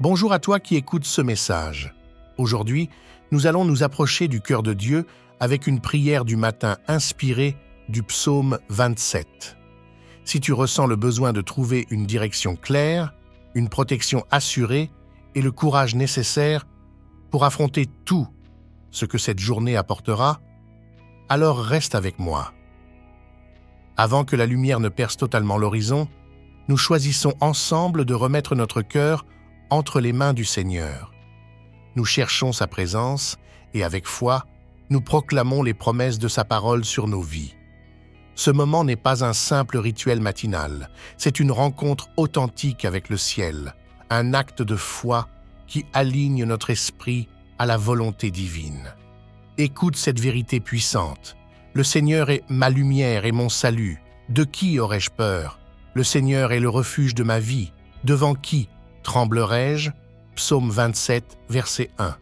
Bonjour à toi qui écoutes ce message. Aujourd'hui, nous allons nous approcher du cœur de Dieu avec une prière du matin inspirée du psaume 27. Si tu ressens le besoin de trouver une direction claire, une protection assurée et le courage nécessaire pour affronter tout ce que cette journée apportera, alors reste avec moi. Avant que la lumière ne perce totalement l'horizon, nous choisissons ensemble de remettre notre cœur entre les mains du Seigneur. Nous cherchons sa présence et avec foi, nous proclamons les promesses de sa parole sur nos vies. Ce moment n'est pas un simple rituel matinal, c'est une rencontre authentique avec le ciel, un acte de foi qui aligne notre esprit à la volonté divine. Écoute cette vérité puissante. Le Seigneur est ma lumière et mon salut. De qui aurais-je peur? Le Seigneur est le refuge de ma vie. Devant qui tremblerai-je? Psaume 27, verset 1.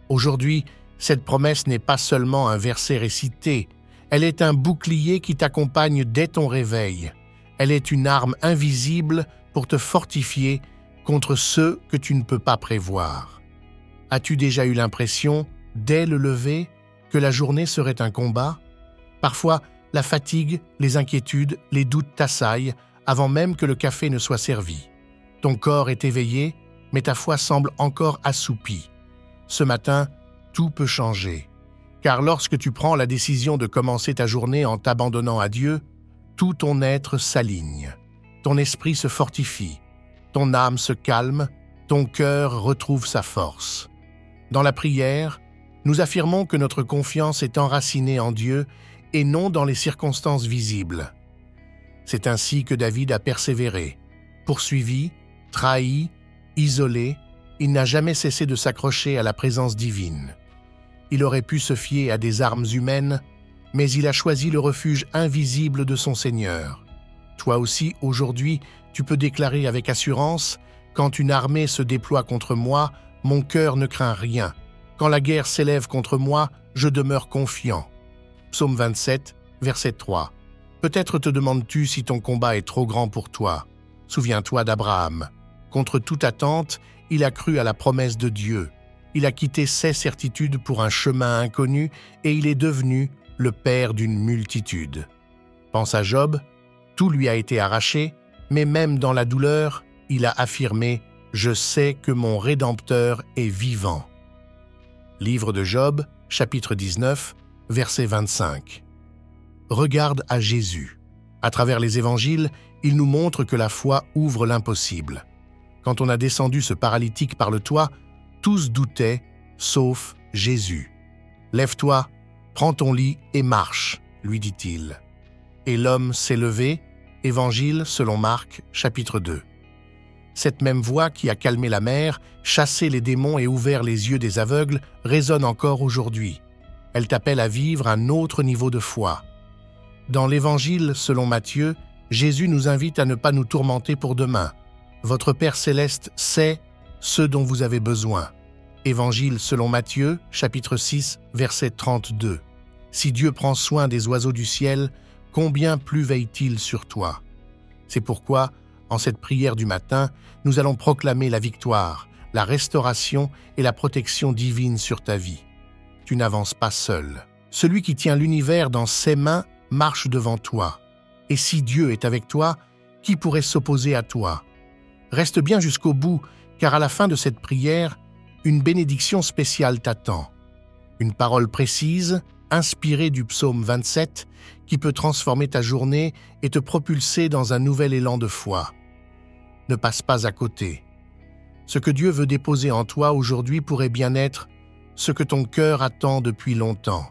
Aujourd'hui, cette promesse n'est pas seulement un verset récité, elle est un bouclier qui t'accompagne dès ton réveil. Elle est une arme invisible pour te fortifier contre ceux que tu ne peux pas prévoir. As-tu déjà eu l'impression, dès le lever, que la journée serait un combat? Parfois, la fatigue, les inquiétudes, les doutes t'assaillent avant même que le café ne soit servi. Ton corps est éveillé, mais ta foi semble encore assoupie. Ce matin, tout peut changer. Car lorsque tu prends la décision de commencer ta journée en t'abandonnant à Dieu, tout ton être s'aligne. Ton esprit se fortifie, ton âme se calme, ton cœur retrouve sa force. Dans la prière, nous affirmons que notre confiance est enracinée en Dieu et non dans les circonstances visibles. C'est ainsi que David a persévéré. Poursuivi, trahi, isolé, il n'a jamais cessé de s'accrocher à la présence divine. Il aurait pu se fier à des armes humaines, mais il a choisi le refuge invisible de son Seigneur. Toi aussi, aujourd'hui, tu peux déclarer avec assurance « Quand une armée se déploie contre moi, mon cœur ne craint rien. Quand la guerre s'élève contre moi, je demeure confiant. » Psaume 27, verset 3. Peut-être te demandes-tu si ton combat est trop grand pour toi. Souviens-toi d'Abraham. Contre toute attente, il a cru à la promesse de Dieu. Il a quitté ses certitudes pour un chemin inconnu et il est devenu le père d'une multitude. Pense à Job, tout lui a été arraché, mais même dans la douleur, il a affirmé « Je sais que mon Rédempteur est vivant ». Livre de Job, chapitre 19, verset 25. Regarde à Jésus. À travers les évangiles, il nous montre que la foi ouvre l'impossible. Quand on a descendu ce paralytique par le toit, tous doutaient, sauf Jésus. « Lève-toi, prends ton lit et marche », lui dit-il. Et l'homme s'est levé, Évangile selon Marc, chapitre 2. Cette même voix qui a calmé la mer, chassé les démons et ouvert les yeux des aveugles résonne encore aujourd'hui. Elle t'appelle à vivre un autre niveau de foi. Dans l'Évangile selon Matthieu, Jésus nous invite à ne pas nous tourmenter pour demain. Votre Père céleste sait ce dont vous avez besoin. Évangile selon Matthieu, chapitre 6, verset 32. Si Dieu prend soin des oiseaux du ciel, combien plus veille-t-il sur toi? C'est pourquoi, en cette prière du matin, nous allons proclamer la victoire, la restauration et la protection divine sur ta vie. Tu n'avances pas seul. Celui qui tient l'univers dans ses mains marche devant toi. Et si Dieu est avec toi, qui pourrait s'opposer à toi? Reste bien jusqu'au bout, car à la fin de cette prière, une bénédiction spéciale t'attend. Une parole précise, inspirée du psaume 27, qui peut transformer ta journée et te propulser dans un nouvel élan de foi. Ne passe pas à côté. Ce que Dieu veut déposer en toi aujourd'hui pourrait bien être ce que ton cœur attend depuis longtemps.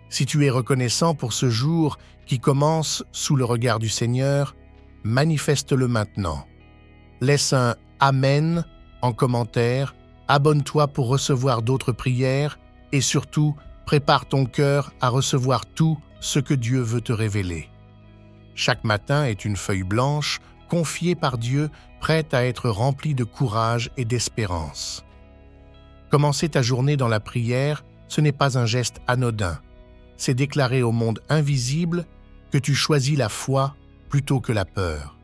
Si tu es reconnaissant pour ce jour qui commence sous le regard du Seigneur, manifeste-le maintenant. Laisse un « Amen » en commentaire, abonne-toi pour recevoir d'autres prières et surtout, prépare ton cœur à recevoir tout ce que Dieu veut te révéler. Chaque matin est une feuille blanche confiée par Dieu, prête à être remplie de courage et d'espérance. Commencer ta journée dans la prière, ce n'est pas un geste anodin. C'est déclarer au monde invisible que tu choisis la foi plutôt que la peur.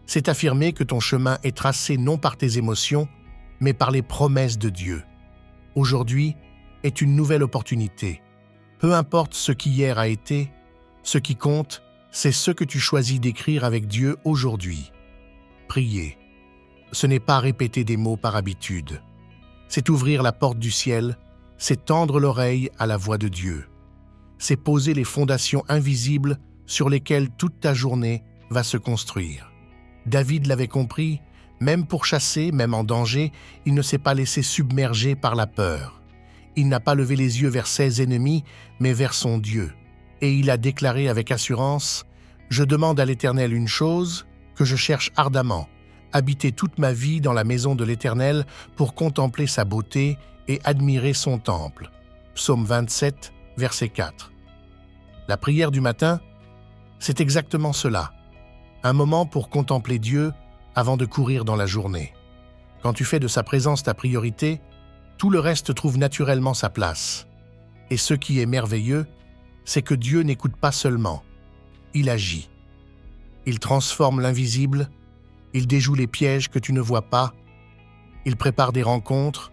C'est affirmer que ton chemin est tracé non par tes émotions, mais par les promesses de Dieu. Aujourd'hui est une nouvelle opportunité. Peu importe ce qu'hier a été, ce qui compte, c'est ce que tu choisis d'écrire avec Dieu aujourd'hui. Prier. Ce n'est pas répéter des mots par habitude. C'est ouvrir la porte du ciel, c'est tendre l'oreille à la voix de Dieu. C'est poser les fondations invisibles sur lesquelles toute ta journée va se construire. David l'avait compris, même pour chasser, même en danger, il ne s'est pas laissé submerger par la peur. Il n'a pas levé les yeux vers ses ennemis, mais vers son Dieu. Et il a déclaré avec assurance « Je demande à l'Éternel une chose que je cherche ardemment, habiter toute ma vie dans la maison de l'Éternel pour contempler sa beauté et admirer son temple. » Psaume 27, verset 4. La prière du matin, c'est exactement cela. Un moment pour contempler Dieu avant de courir dans la journée. Quand tu fais de sa présence ta priorité, tout le reste trouve naturellement sa place. Et ce qui est merveilleux, c'est que Dieu n'écoute pas seulement, il agit. Il transforme l'invisible, il déjoue les pièges que tu ne vois pas, il prépare des rencontres,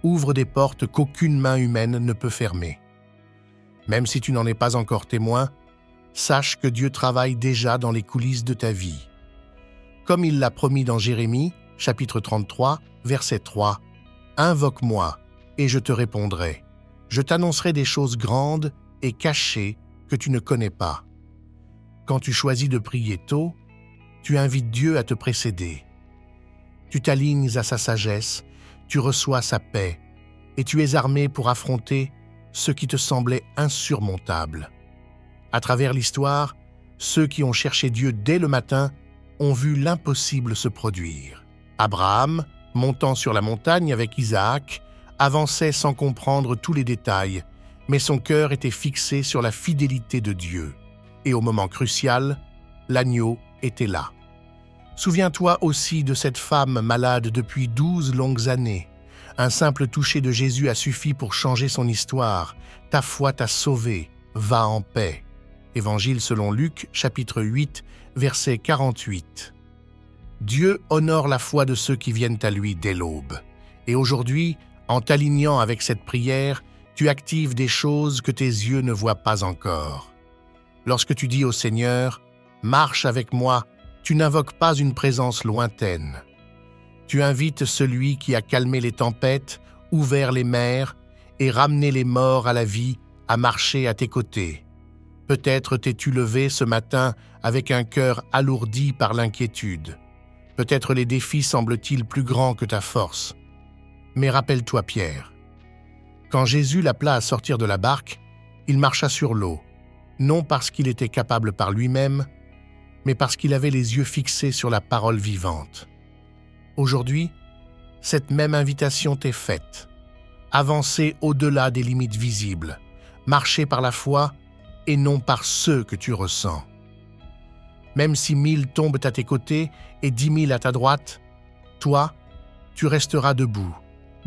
ouvre des portes qu'aucune main humaine ne peut fermer. Même si tu n'en es pas encore témoin, sache que Dieu travaille déjà dans les coulisses de ta vie. Comme il l'a promis dans Jérémie, chapitre 33, verset 3, « Invoque-moi, et je te répondrai. Je t'annoncerai des choses grandes et cachées que tu ne connais pas. » Quand tu choisis de prier tôt, tu invites Dieu à te précéder. Tu t'alignes à sa sagesse, tu reçois sa paix, et tu es armé pour affronter ce qui te semblait insurmontable. À travers l'histoire, ceux qui ont cherché Dieu dès le matin ont vu l'impossible se produire. Abraham, montant sur la montagne avec Isaac, avançait sans comprendre tous les détails, mais son cœur était fixé sur la fidélité de Dieu. Et au moment crucial, l'agneau était là. Souviens-toi aussi de cette femme malade depuis 12 longues années. Un simple toucher de Jésus a suffi pour changer son histoire. Ta foi t'a sauvé. Va en paix. Évangile selon Luc, chapitre 8, verset 48. Dieu honore la foi de ceux qui viennent à lui dès l'aube. Et aujourd'hui, en t'alignant avec cette prière, tu actives des choses que tes yeux ne voient pas encore. Lorsque tu dis au Seigneur « Marche avec moi », tu n'invoques pas une présence lointaine. Tu invites celui qui a calmé les tempêtes, ouvert les mers et ramené les morts à la vie à marcher à tes côtés. Peut-être t'es-tu levé ce matin avec un cœur alourdi par l'inquiétude. Peut-être les défis semblent-ils plus grands que ta force. Mais rappelle-toi Pierre. Quand Jésus l'appela à sortir de la barque, il marcha sur l'eau, non parce qu'il était capable par lui-même, mais parce qu'il avait les yeux fixés sur la parole vivante. Aujourd'hui, cette même invitation t'est faite. Avancer au-delà des limites visibles, marcher par la foi et non par ceux que tu ressens. Même si 1000 tombent à tes côtés et 10 000 à ta droite, toi, tu resteras debout,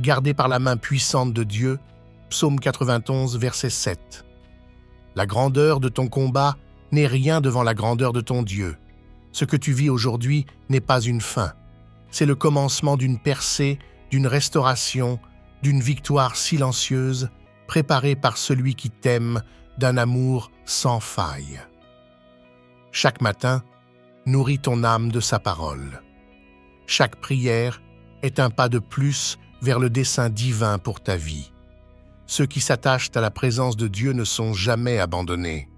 gardé par la main puissante de Dieu, Psaume 91, verset 7. La grandeur de ton combat n'est rien devant la grandeur de ton Dieu. Ce que tu vis aujourd'hui n'est pas une fin. C'est le commencement d'une percée, d'une restauration, d'une victoire silencieuse, préparée par celui qui t'aime d'un amour sans faille. Chaque matin, nourris ton âme de sa parole. Chaque prière est un pas de plus vers le dessein divin pour ta vie. Ceux qui s'attachent à la présence de Dieu ne sont jamais abandonnés.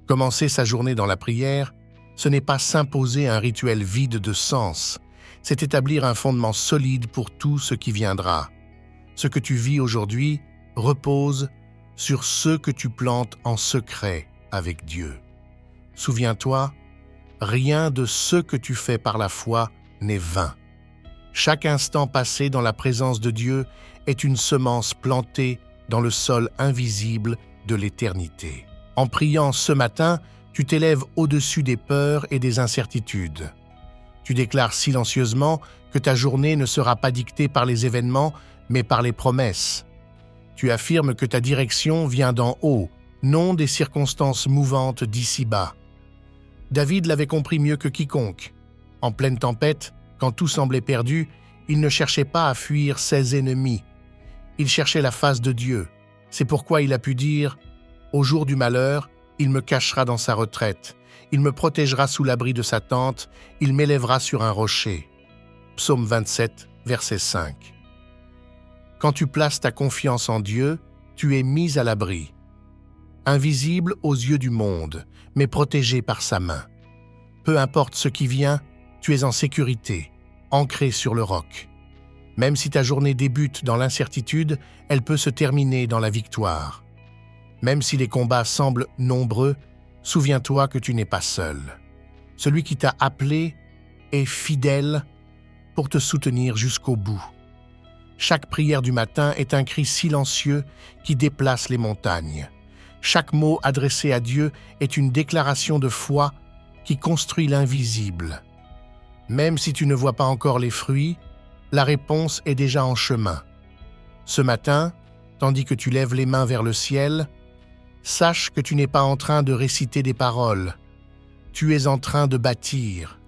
Commencer sa journée dans la prière, ce n'est pas s'imposer un rituel vide de sens, c'est établir un fondement solide pour tout ce qui viendra. Ce que tu vis aujourd'hui repose sur ce que tu plantes en secret avec Dieu. Souviens-toi, rien de ce que tu fais par la foi n'est vain. Chaque instant passé dans la présence de Dieu est une semence plantée dans le sol invisible de l'éternité. En priant ce matin, tu t'élèves au-dessus des peurs et des incertitudes. Tu déclares silencieusement que ta journée ne sera pas dictée par les événements, mais par les promesses. Tu affirmes que ta direction vient d'en haut, non des circonstances mouvantes d'ici-bas. David l'avait compris mieux que quiconque. En pleine tempête, quand tout semblait perdu, il ne cherchait pas à fuir ses ennemis. Il cherchait la face de Dieu. C'est pourquoi il a pu dire « Au jour du malheur, il me cachera dans sa retraite. Il me protégera sous l'abri de sa tente. Il m'élèvera sur un rocher. » Psaume 27, verset 5. Quand tu places ta confiance en Dieu, tu es mis à l'abri. Invisible aux yeux du monde, mais protégé par sa main. Peu importe ce qui vient, tu es en sécurité, ancré sur le roc. Même si ta journée débute dans l'incertitude, elle peut se terminer dans la victoire. Même si les combats semblent nombreux, souviens-toi que tu n'es pas seul. Celui qui t'a appelé est fidèle pour te soutenir jusqu'au bout. Chaque prière du matin est un cri silencieux qui déplace les montagnes. Chaque mot adressé à Dieu est une déclaration de foi qui construit l'invisible. Même si tu ne vois pas encore les fruits, la réponse est déjà en chemin. Ce matin, tandis que tu lèves les mains vers le ciel, sache que tu n'es pas en train de réciter des paroles. Tu es en train de bâtir.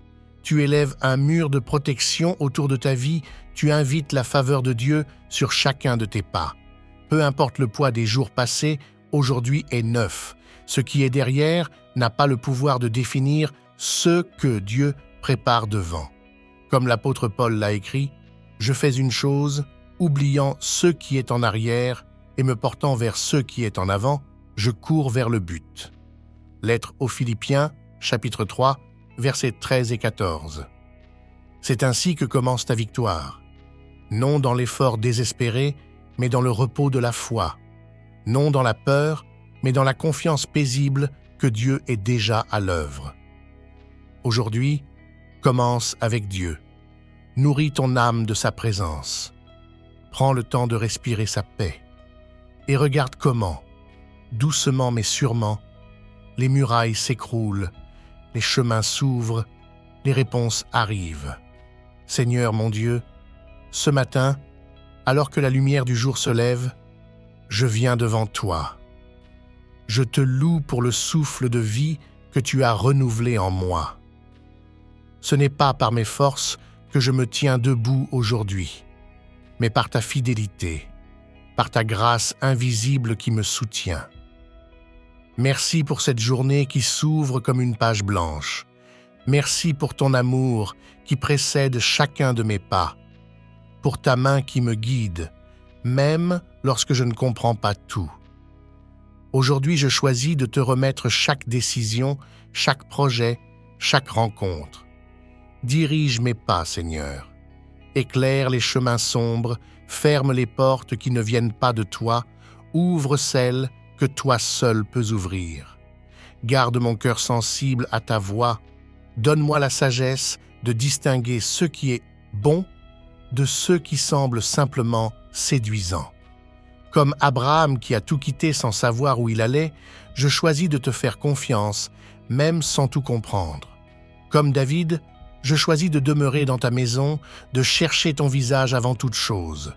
Tu élèves un mur de protection autour de ta vie, tu invites la faveur de Dieu sur chacun de tes pas. Peu importe le poids des jours passés, aujourd'hui est neuf. Ce qui est derrière n'a pas le pouvoir de définir ce que Dieu prépare devant. Comme l'apôtre Paul l'a écrit, « Je fais une chose, oubliant ce qui est en arrière et me portant vers ce qui est en avant, je cours vers le but. » Lettre aux Philippiens, chapitre 3, versets 13 et 14. C'est ainsi que commence ta victoire. Non dans l'effort désespéré, mais dans le repos de la foi. Non dans la peur, mais dans la confiance paisible que Dieu est déjà à l'œuvre. Aujourd'hui, commence avec Dieu. Nourris ton âme de sa présence. Prends le temps de respirer sa paix. Et regarde comment, doucement mais sûrement, les murailles s'écroulent, les chemins s'ouvrent, les réponses arrivent. Seigneur mon Dieu, ce matin, alors que la lumière du jour se lève, je viens devant toi. Je te loue pour le souffle de vie que tu as renouvelé en moi. Ce n'est pas par mes forces que je me tiens debout aujourd'hui, mais par ta fidélité, par ta grâce invisible qui me soutient. Merci pour cette journée qui s'ouvre comme une page blanche. Merci pour ton amour qui précède chacun de mes pas, pour ta main qui me guide, même lorsque je ne comprends pas tout. Aujourd'hui, je choisis de te remettre chaque décision, chaque projet, chaque rencontre. Dirige mes pas, Seigneur. Éclaire les chemins sombres, ferme les portes qui ne viennent pas de toi, ouvre celles que toi seul peux ouvrir. Garde mon cœur sensible à ta voix. Donne-moi la sagesse de distinguer ce qui est bon de ce qui semble simplement séduisant. Comme Abraham qui a tout quitté sans savoir où il allait, je choisis de te faire confiance, même sans tout comprendre. Comme David, je choisis de demeurer dans ta maison, de chercher ton visage avant toute chose.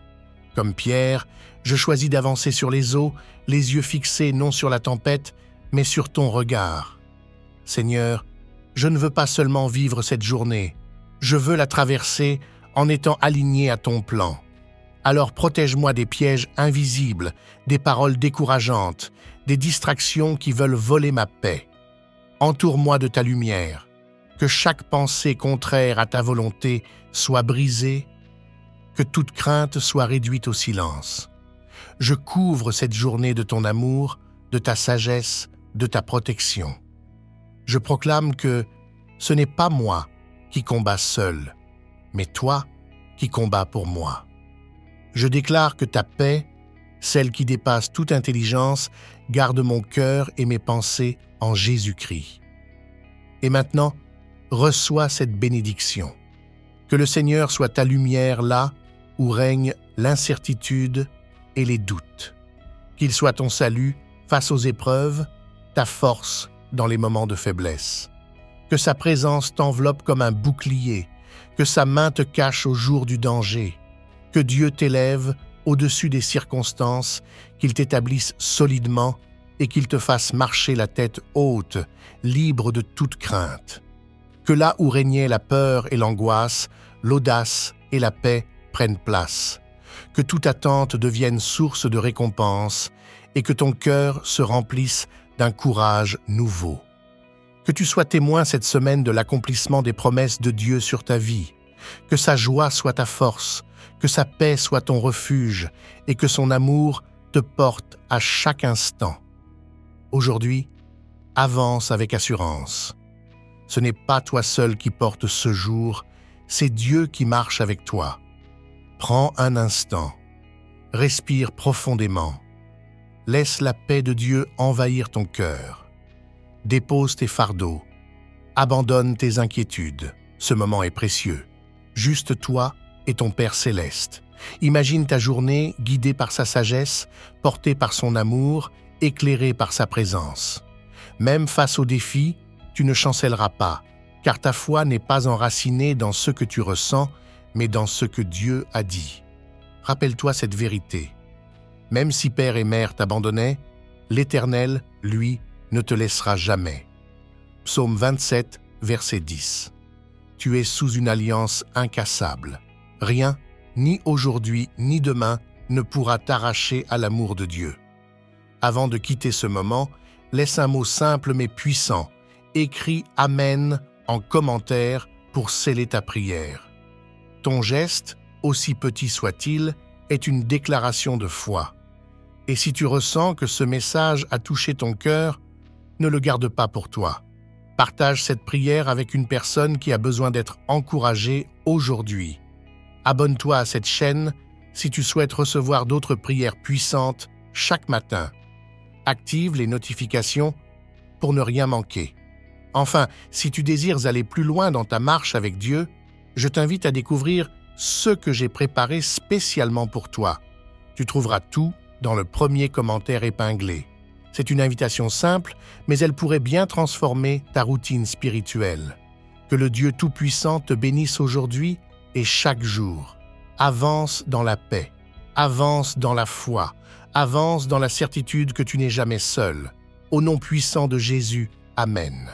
Comme Pierre, je choisis d'avancer sur les eaux, les yeux fixés non sur la tempête, mais sur ton regard. Seigneur, je ne veux pas seulement vivre cette journée, je veux la traverser en étant aligné à ton plan. Alors protège-moi des pièges invisibles, des paroles décourageantes, des distractions qui veulent voler ma paix. Entoure-moi de ta lumière, que chaque pensée contraire à ta volonté soit brisée, que toute crainte soit réduite au silence. Je couvre cette journée de ton amour, de ta sagesse, de ta protection. Je proclame que ce n'est pas moi qui combats seul, mais toi qui combats pour moi. Je déclare que ta paix, celle qui dépasse toute intelligence, garde mon cœur et mes pensées en Jésus-Christ. Et maintenant, reçois cette bénédiction. Que le Seigneur soit ta lumière là où règne l'incertitude et les doutes. Qu'il soit ton salut face aux épreuves, ta force dans les moments de faiblesse. Que sa présence t'enveloppe comme un bouclier, que sa main te cache au jour du danger, que Dieu t'élève au-dessus des circonstances, qu'il t'établisse solidement et qu'il te fasse marcher la tête haute, libre de toute crainte. Que là où régnait la peur et l'angoisse, l'audace et la paix prennent place. Que toute attente devienne source de récompense et que ton cœur se remplisse d'un courage nouveau. Que tu sois témoin cette semaine de l'accomplissement des promesses de Dieu sur ta vie. Que sa joie soit ta force, que sa paix soit ton refuge et que son amour te porte à chaque instant. Aujourd'hui, avance avec assurance. Ce n'est pas toi seul qui portes ce jour, c'est Dieu qui marche avec toi. Prends un instant, respire profondément. Laisse la paix de Dieu envahir ton cœur. Dépose tes fardeaux. Abandonne tes inquiétudes. Ce moment est précieux. Juste toi et ton Père céleste. Imagine ta journée guidée par sa sagesse, portée par son amour, éclairée par sa présence. Même face aux défis, tu ne chancelleras pas, car ta foi n'est pas enracinée dans ce que tu ressens, mais dans ce que Dieu a dit. Rappelle-toi cette vérité. Même si père et mère t'abandonnaient, l'Éternel, lui, ne te laissera jamais. Psaume 27, verset 10. Tu es sous une alliance incassable. Rien, ni aujourd'hui, ni demain, ne pourra t'arracher à l'amour de Dieu. Avant de quitter ce moment, laisse un mot simple mais puissant. Écris « Amen » en commentaire pour sceller ta prière. Ton geste, aussi petit soit-il, est une déclaration de foi. Et si tu ressens que ce message a touché ton cœur, ne le garde pas pour toi. Partage cette prière avec une personne qui a besoin d'être encouragée aujourd'hui. Abonne-toi à cette chaîne si tu souhaites recevoir d'autres prières puissantes chaque matin. Active les notifications pour ne rien manquer. Enfin, si tu désires aller plus loin dans ta marche avec Dieu, je t'invite à découvrir ce que j'ai préparé spécialement pour toi. Tu trouveras tout dans le premier commentaire épinglé. C'est une invitation simple, mais elle pourrait bien transformer ta routine spirituelle. Que le Dieu Tout-Puissant te bénisse aujourd'hui et chaque jour. Avance dans la paix, avance dans la foi, avance dans la certitude que tu n'es jamais seul. Au nom puissant de Jésus, Amen.